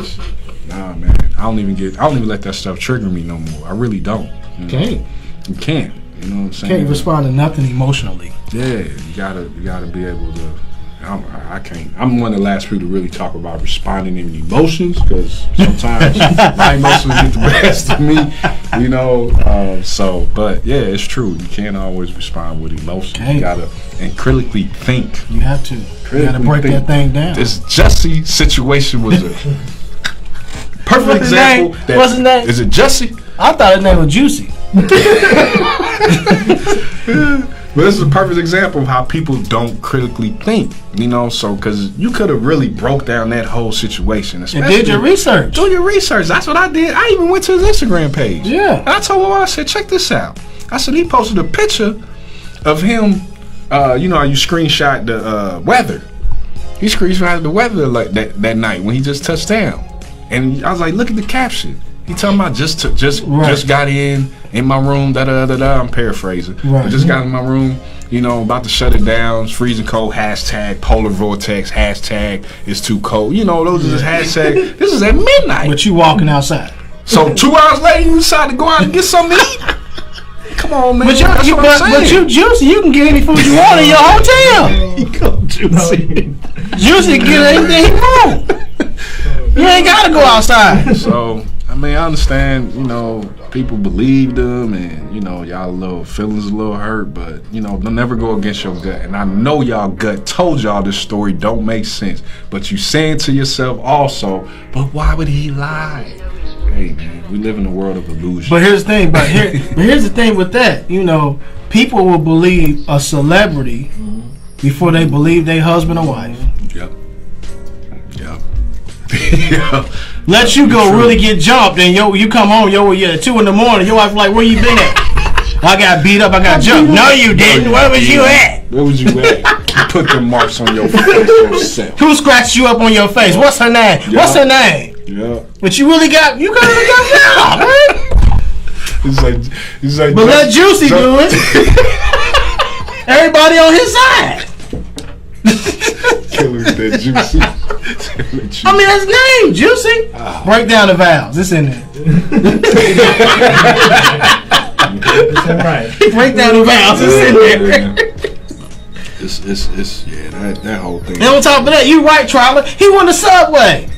Nah, man. I don't even let that stuff trigger me no more. I really don't. You can't. You know what I'm saying? Can't respond to nothing emotionally. Yeah, you gotta be able to. I can't. I'm one of the last people to really talk about responding in emotions, because sometimes my emotions get the best of me, you know. But yeah, it's true. You can't always respond with emotion. You gotta and critically think. You have to. You gotta break that thing down. This Jesse situation was a perfect example. What's his name? Is it Jesse? I thought his name was Juicy. But this is a perfect example of how people don't critically think, you know. So, because you could have really broke down that whole situation. And did your research. Do your research. That's what I did. I even went to his Instagram page. Yeah. And I told him, I said, check this out. I said, he posted a picture of him, you know how you screenshot the weather. He screenshotted the weather like that night when he just touched down. And I was like, look at the caption. He talking about just got in my room, da-da-da-da. I'm paraphrasing. I just got in my room, you know, about to shut it down. It's freezing cold, hashtag polar vortex, hashtag it's too cold. You know, those are just hashtag. This is at midnight. But you walking outside. So 2 hours later, you decide to go out and get something to eat? Come on, man. But you Juicy, you can get any food you want in your hotel. You go Juicy. Juicy can get anything he want. You ain't got to go outside. So, I mean, I understand, you know, people believe them, and, you know, y'all feelings a little hurt, but, you know, they'll never go against your gut. And I know y'all gut told y'all this story don't make sense, but you saying to yourself also, but why would he lie? Hey, man, we live in a world of illusion. But here's the thing, here's the thing with that, you know, people will believe a celebrity before they believe their husband or wife. Yep. Let you go really get jumped, and you come home, at 2 in the morning, your wife like, where you been at? I got beat up, I got jumped. No, you didn't. Where was you at? Where was you at? You put the marks on your face yourself. Who scratched you up on your face? What's her name? What's her name? Yeah. But you really got down, man. He's like, but let Juicy do it. Everybody on his side. Killer that Juicy. I mean, that's his name, Juicy. Oh. Break down the vowels. It's in there. It's all right. Break down the vowels. It's in there. It's that whole thing. And on top of that, you right, Troller. He won the Subway.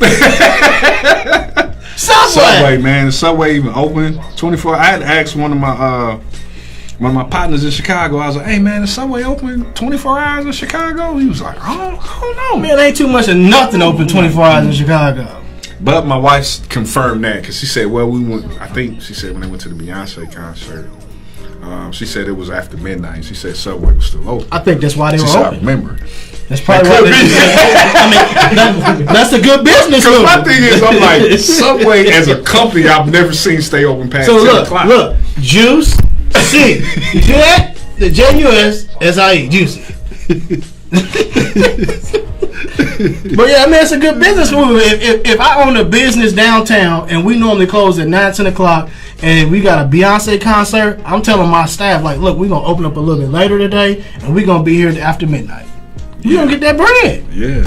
Subway, man. The Subway even open 24. I had to ask one of my partners in Chicago. I was like, "Hey, man, the Subway open 24 hours in Chicago?" He was like, "I don't know, man. Ain't too much of nothing open 24 hours in Chicago." But my wife confirmed that because she said, "Well, we went." I think she said when they went to the Beyonce concert, she said it was after midnight. She said Subway was still open. I think that's why they were open. I remember. That's probably why that's a good business move. My thing is, I'm like, Subway as a company, I've never seen stay open past 10 o'clock. Look, Juice, C. You hear that? The Jusie, Juicy. But yeah, I mean, it's a good business move. If I own a business downtown and we normally close at 9, 10 o'clock and we got a Beyonce concert, I'm telling my staff, like, look, we're going to open up a little bit later today and we're going to be here after midnight. You gonna get that bread. Yeah.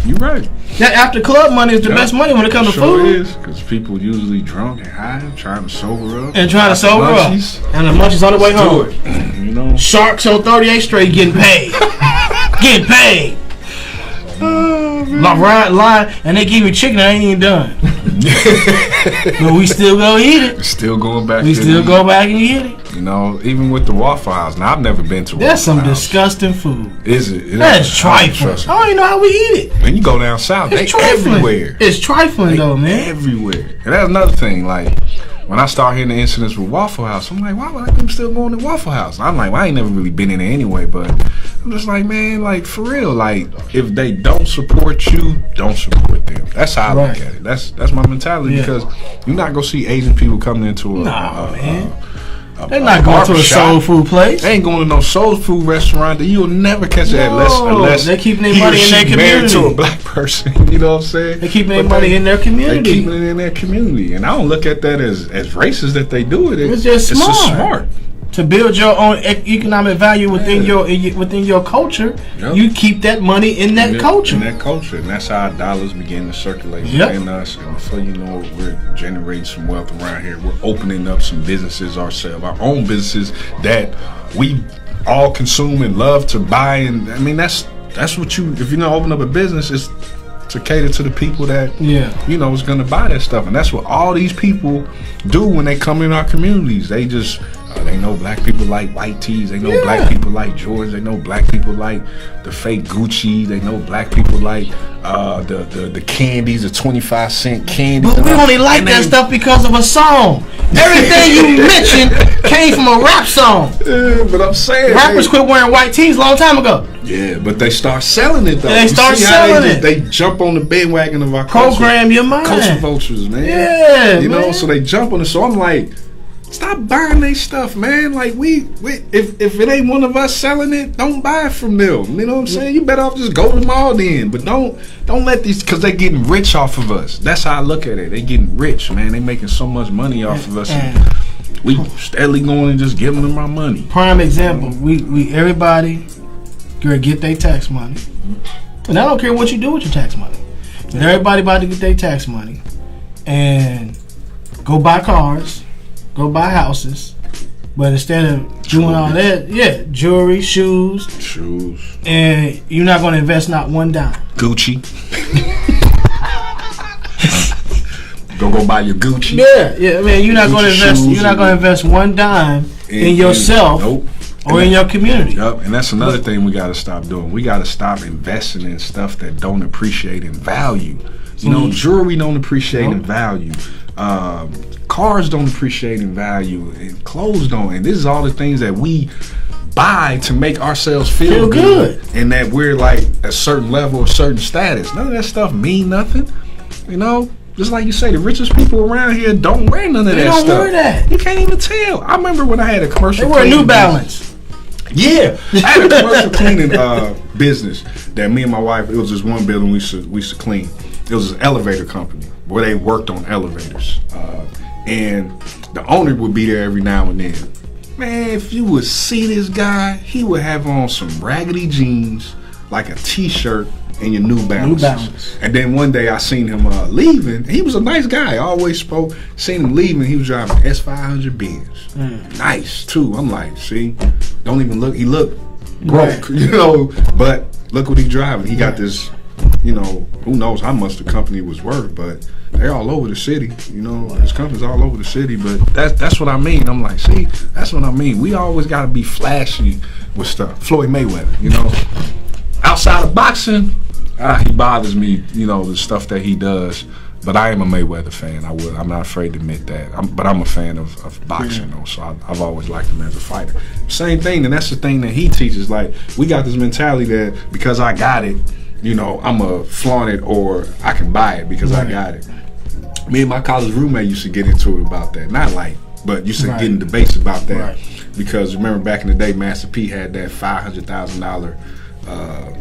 You right. That after club money is the best money when it comes to food. It is, because people usually drunk and high, trying to sober up. And the munchies on the way home. You know, Sharks on 38th Street getting paid. Getting paid. Oh, Line, and they give me chicken that ain't even done. But we still go eat it. Still going back. We still go back and eat it. You know, even with the Waffle House. Now, I've never been to Waffle House. That's some disgusting food. Is it? That's trifling. I don't even know how we eat it. When you go down south, they everywhere. It's trifling, though, man. Everywhere. And that's another thing. Like, when I start hearing the incidents with Waffle House, I'm like, why would I still going to Waffle House? I'm like, well, I ain't never really been in there anyway, but I'm just like, man, like, for real, like, if they don't support you, don't support them. That's how I look at it. That's my mentality, because you're not going to see Asian people coming into man. They're not going to a soul food place. They ain't going to no soul food restaurant that you'll never catch that unless they're keeping their money in their community. To a black person, you know what I'm saying? They're keeping their money in their community. They're keeping it in their community, and I don't look at that as racist that they do it. It's just smart. It's just smart. To build your own economic value within your culture, you keep that money in that culture. In that culture, and that's how dollars begin to circulate within us. And before you know it, we're generating some wealth around here. We're opening up some businesses ourselves, our own businesses that we all consume and love to buy. And I mean, that's what you. If you're gonna open up a business, it's to cater to the people that is gonna buy that stuff. And that's what all these people do when they come in our communities. They just they know black people like white tees. They know black people like Jordans. They know black people like the fake Gucci. They know black people like the candies, the 25-cent candies. But we only like that stuff because of a song. Everything you mentioned came from a rap song. Yeah, but I'm saying rappers quit wearing white tees a long time ago. Yeah, but they start selling it though. They start selling it. They jump on the bandwagon of our program your mind. Culture vultures, man. Yeah, you know, so they jump on it. So I'm like, stop buying their stuff, man. Like if it ain't one of us selling it, don't buy it from them. You know what I'm saying? You better off just go to the mall then. But don't let these, because they getting rich off of us. That's how I look at it. They getting rich, man. They making so much money off of us. And we steadily going and just giving them our money. Prime example. We everybody get their tax money, and I don't care what you do with your tax money. But everybody about to get their tax money and go buy cars. Go buy houses, but instead of doing all that, jewelry, shoes, and you're not going to invest not one dime. Gucci. go buy your Gucci. Yeah. I mean, you're not going to invest. You're not going to invest one dime in yourself or in your community. Yep, and that's another thing we got to stop doing. We got to stop investing in stuff that don't appreciate in value. You know, jewelry don't appreciate in value. Cars don't appreciate in value, and clothes don't. And this is all the things that we buy to make ourselves feel good, and that we're like a certain level, a certain status. None of that stuff mean nothing. You know, just like you say, the richest people around here don't wear none of that stuff. They don't wear that. You can't even tell. I remember when I had a commercial. They wear New Balance. Yeah, I had a commercial cleaning business that me and my wife. It was just one building we used to clean. it was an elevator company where they worked on elevators, and the owner would be there every now and then. Man, if you would see this guy, he would have on some raggedy jeans, like a t-shirt, and your New Balance. And then one day I seen him leaving. He was a nice guy. I always spoke. Seen him leaving. He was driving S500 Benz. Nice too. I'm like, see, don't even look. He looked broke, you know. But look what he driving. He got this. You know, who knows how much the company was worth, but they're all over the city. You know, this company's all over the city. But that's what I mean. I'm like, see, that's what I mean. We always got to be flashy with stuff. Floyd Mayweather, you know. Outside of boxing, he bothers me, you know, the stuff that he does. But I am a Mayweather fan. I'm not afraid to admit that. But I'm a fan of boxing, though. So I've always liked him as a fighter. Same thing, and that's the thing that he teaches. Like, we got this mentality that because I got it, you know, I'm a flaunt it or I can buy it because I got it. Me and my college roommate used to get into it about that. Not like, but used to get in debates about that. Because remember back in the day, Master P had that $500,000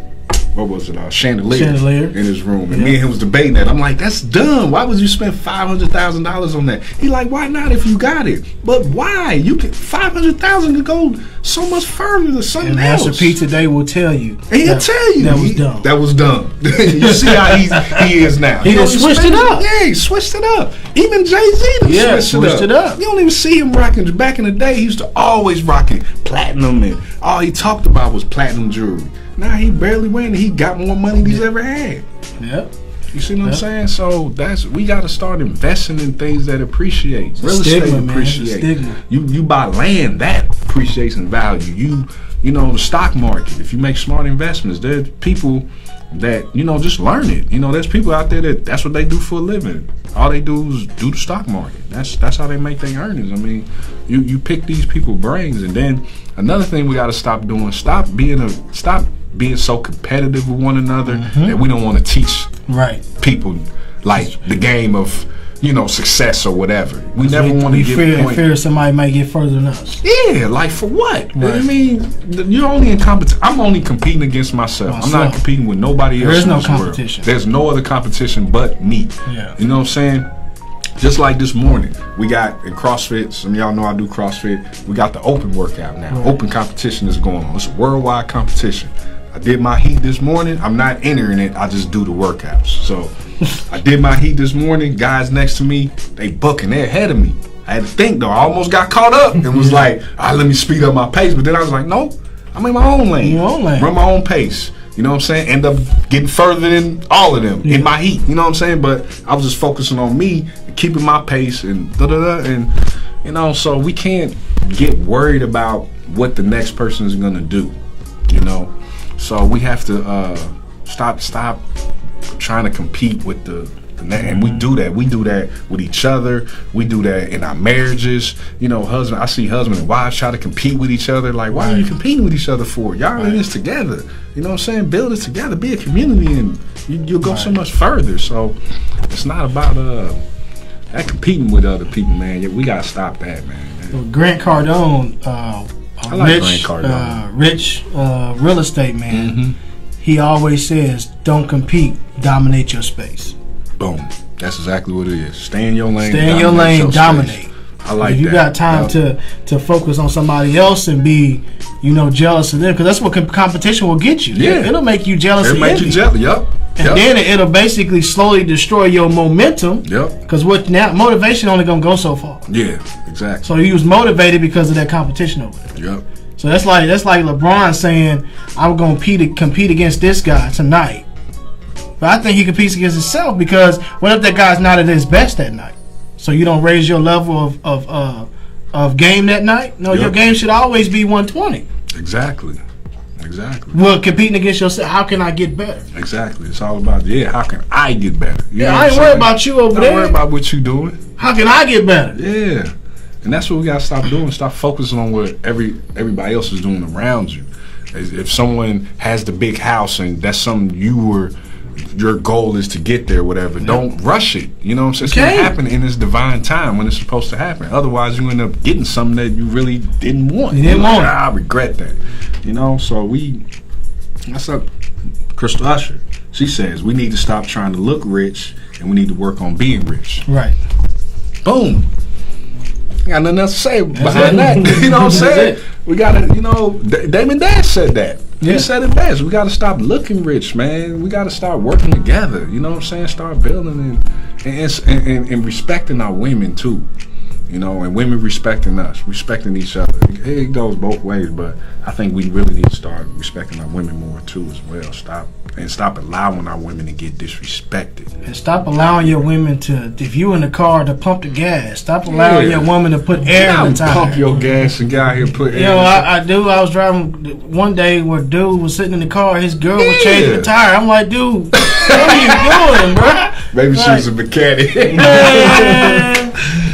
what was it, chandelier in his room, and me and him was debating that. I'm like, that's dumb. Why would you spend $500,000 on that? He like, why not if you got it? But why? You can $500,000 could go so much further to something else. Master P today will tell you. And he'll tell you that was dumb. That was dumb. You see how he is now. He just switched it up. Yeah, he switched it up. Even Jay-Z switched it up. You don't even see him rocking. Back in the day, he used to always rocking platinum, and all he talked about was platinum jewelry. Now he barely wearing it. He got more money than he's ever had. Yep. You see what I'm saying? So we got to start investing in things that appreciate. Real estate appreciate. You buy land that appreciates in value. You know, the stock market. If you make smart investments, there's people that, you know, just learn it. You know, there's people out there that's what they do for a living. All they do is do the stock market. That's how they make their earnings. I mean, you pick these people's brains, and then another thing we got to stop doing. Stop being so competitive with one another that we don't want to teach people like the game of, you know, success or whatever. We never want to fear somebody might get further than us. Yeah, like for what? I mean, you're only in competition. I'm only competing against myself. I'm not competing with nobody else. There's no competition. There's no other competition but me. Yeah. You know what I'm saying? Just like this morning, we got in CrossFit, some of y'all know I do CrossFit, we got the open workout now. Open competition is going on. It's a worldwide competition. I did my heat this morning. I'm not entering it. I just do the workouts. So I did my heat this morning. Guys next to me, they booking. They're ahead of me. I had to think, though. I almost got caught up and was like, let me speed up my pace. But then I was like, no, I'm in my own lane. Run my own pace. You know what I'm saying? End up getting further than all of them in my heat. You know what I'm saying? But I was just focusing on me and keeping my pace and da-da-da. And, you know, so we can't get worried about what the next person is going to do, you know? So we have to stop trying to compete with the and we do that. We do that with each other. We do that in our marriages. You know, I see husband and wives try to compete with each other. Like, why are you competing with each other for? Y'all in this together. You know what I'm saying? Build it together. Be a community, and you'll go so much further. So it's not about that competing with other people, man. We gotta stop that, man. Well, Grant Cardone. I like Grant Cardone. Rich real estate man. He always says, don't compete, dominate your space. Boom. That's exactly what it is. Stay in your lane. Stay in your lane, dominate. I like that. If you got time to focus on somebody else and be, you know, jealous of them, because that's what competition will get you. Yeah. It'll make you jealous. It'll make you jealous, And then it'll basically slowly destroy your momentum. Because motivation only gonna go so far. Yeah, exactly. So he was motivated because of that competition over there. So that's like LeBron saying, I'm gonna compete against this guy tonight. But I think he competes against himself, because what if that guy's not at his best that night? So you don't raise your level of game that night? No, your game should always be 120. Exactly. Well, competing against yourself, how can I get better? Exactly. It's all about, how can I get better? You know I ain't worried about you over there. Don't worry about what you doing. How can I get better? Yeah. And that's what we gotta stop doing. Stop focusing on what everybody else is doing around you. If someone has the big house and that's something your goal is to get there, whatever, don't rush it. You know what I'm saying? It's gonna happen in its divine time when it's supposed to happen. Otherwise, you end up getting something that you really didn't want. You didn't want it. I regret that. You know, so that's up Crystal Usher. She says we need to stop trying to look rich and we need to work on being rich. Right. Boom. Got nothing else to say behind that. You know what I'm saying? We gotta, Damon Dash said that. He said it best. We gotta stop looking rich, man. We gotta start working together. You know what I'm saying? Start building and respecting our women too. And women respecting us, respecting each other. It goes both ways, but I think we really need to start respecting our women more too as well. Stop allowing our women to get disrespected. And stop allowing your women to, if you in the car, to pump the gas. Stop allowing your woman to put air in the tire. Pump your gas and get out here and put air. I do. I was driving one day where dude was sitting in the car. His girl was changing the tire. I'm like, dude, what are you doing, bro? Maybe she was a mechanic.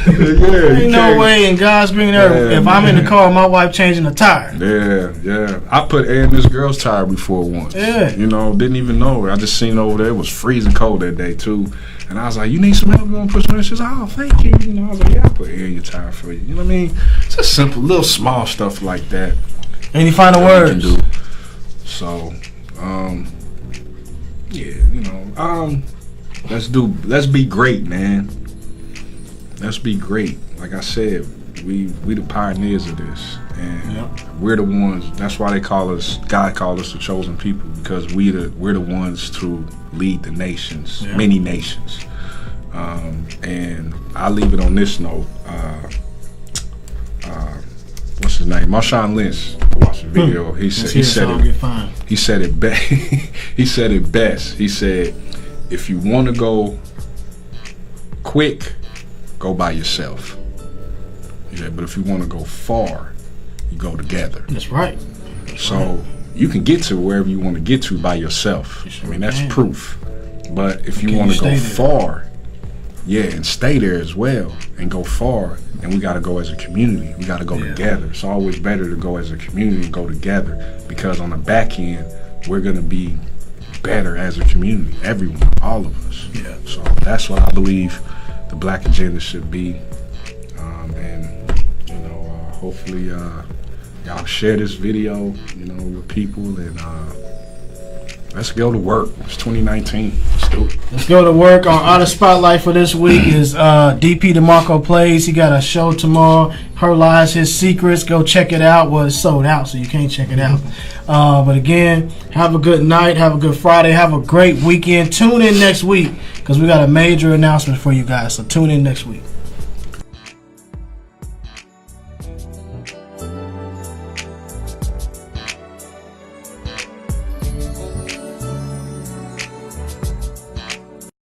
Ain't no way in God's green earth. If I'm in the car, my wife changing the tire. Yeah. I put air in this girl's tire before once. Yeah. Didn't even know. I just seen over there. It was freezing cold that day too. And I was like, you need some help? You want to put some air? She says, oh, thank you. I was like, yeah, I'll put air in your tire for you. You know what I mean? It's just simple, little small stuff like that. Any final words? Do. So, let's be great, man. Let's be great. Like I said, we the pioneers of this, and we're the ones. That's why God called us the chosen people, because we're the ones to lead the nations, many nations. And I leave it on this note. What's his name? Marshawn Lynch. I watched the video. He said it best. He said it best. He said, if you want to go quick, go by yourself. Yeah, but if you want to go far, you go together. That's right. So you can get to wherever you want to get to by yourself. That's proof. But if you want to go far, and stay there as well and go far, and we got to go as a community. We got to go together. It's always better to go as a community and go together, because on the back end, we're going to be better as a community. Everyone, all of us. Yeah. So that's what I believe the Black agenda should be. Hopefully y'all share this video, with people, and let's go to work. It's 2019. Let's do it. Let's go to work. Our Out of Spotlight for this week is DP DeMarco Plays. He got a show tomorrow. Her Lies, His Secrets. Go check it out. Well, it's sold out, so you can't check it out. But again, have a good night. Have a good Friday. Have a great weekend. Tune in next week, because we got a major announcement for you guys. So tune in next week.